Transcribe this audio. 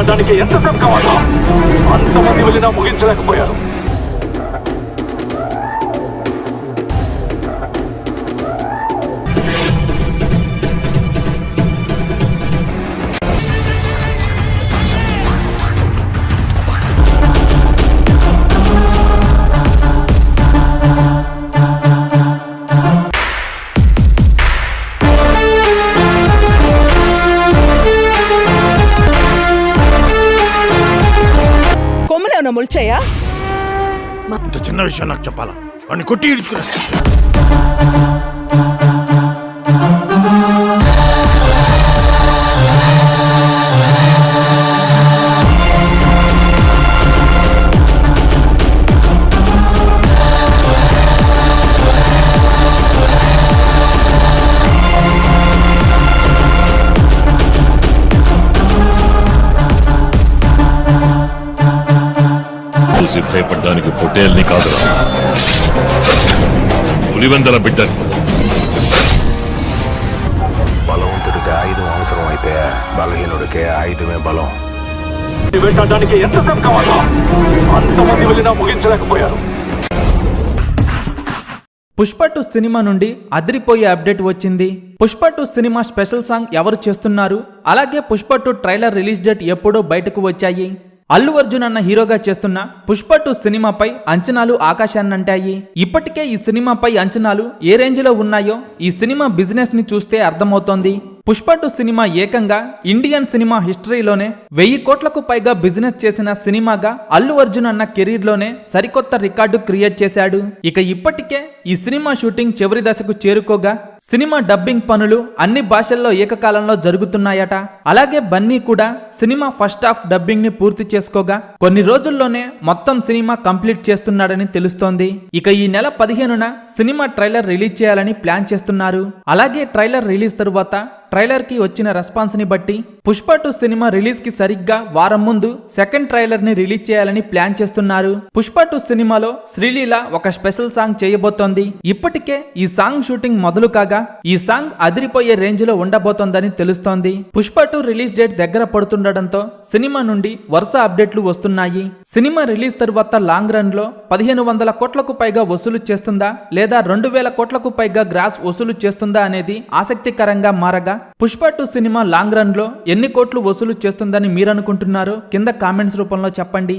వెంటాడడానికి ఎంతసేపు కావాలా? అంతమంది వెళ్ళినా ముగించలేకపోయారు. ముల్చయ్యా, ఇంత చిన్న విషయం నాకు చెప్పాలా? వాడిని కొట్టి ఈడ్చుకున్నా. చూసి భయపడ్డానికి పొట్టేల్ని కాదు, పులివెందల బిడ్డని. బలవంతుడికి ఆయుధం అవసరం అయితే బలహీనుడికే ఆయుధమే బలం. వెంటాడడానికి ఎంతసేపు కావాలా? అంతమంది వెళ్ళినా ముగించలేకపోయారు. పుష్ప 2 సినిమా నుండి అదిరిపోయే అప్డేట్ వచ్చింది. పుష్ప 2 సినిమా స్పెషల్ సాంగ్ ఎవరు చేస్తున్నారు, అలాగే పుష్ప 2 ట్రైలర్ రిలీజ్ డేట్ ఎప్పుడో బయటకు వచ్చాయి. అల్లు అర్జున్ అన్న హీరోగా చేస్తున్న పుష్ప 2 సినిమాపై అంచనాలు ఆకాశాన్నంటాయి. ఇప్పటికే ఈ సినిమాపై అంచనాలు ఏ రేంజ్ లో ఉన్నాయో ఈ సినిమా బిజినెస్ ని చూస్తే అర్థమవుతోంది. పుష్ప 2 సినిమా ఏకంగా ఇండియన్ సినిమా హిస్టరీలోనే 1000 కోట్లకు పైగా బిజినెస్ చేసిన సినిమాగా అల్లు అర్జున్ అన్న కెరీర్ లోనే సరికొత్త రికార్డు క్రియేట్ చేశాడు. ఇక ఇప్పటికే ఈ సినిమా షూటింగ్ చివరి దశకు చేరుకోగా సినిమా డబ్బింగ్ పనులు అన్ని భాషల్లో ఏకకాలంలో జరుగుతున్నాయట. అలాగే బన్నీ కూడా సినిమా ఫస్ట్ హాఫ్ డబ్బింగ్ ని పూర్తి చేసుకోగా కొన్ని రోజుల్లోనే మొత్తం సినిమా కంప్లీట్ చేస్తున్నాడని తెలుస్తోంది. ఇక ఈ నెల 15న సినిమా ట్రైలర్ రిలీజ్ చేయాలని ప్లాన్ చేస్తున్నారు. అలాగే ట్రైలర్ రిలీజ్ తరువాత ట్రైలర్ కి వచ్చిన రెస్పాన్స్ ని బట్టి పుష్ప 2 సినిమా రిలీజ్ కి సరిగ్గా వారం ముందు సెకండ్ ట్రైలర్ ని రిలీజ్ చేయాలని ప్లాన్ చేస్తున్నారు. పుష్ప 2 సినిమాలో శ్రీలీల ఒక స్పెషల్ సాంగ్ చేయబోతోంది. ఇప్పటికే ఈ సాంగ్ షూటింగ్ మొదలు కాగా ఈ సాంగ్ అదిరిపోయే రేంజ్ లో ఉండబోతోందని తెలుస్తోంది. పుష్ప 2 రిలీజ్ డేట్ దగ్గర పడుతుండటంతో సినిమా నుండి వరుస అప్డేట్లు వస్తున్నాయి. సినిమా రిలీజ్ తరువాత లాంగ్ రన్ లో 1500 కోట్లకు పైగా వసూలు చేస్తుందా లేదా 2000 కోట్లకు పైగా గ్రాస్ వసూలు చేస్తుందా అనేది ఆసక్తికరంగా మారగా పుష్ప 2 సినిమా లాంగ్ రన్ లో ఎన్ని కోట్లు వసూలు చేస్తుందని మీరనుకుంటున్నారో కింద కామెంట్స్ రూపంలో చెప్పండి.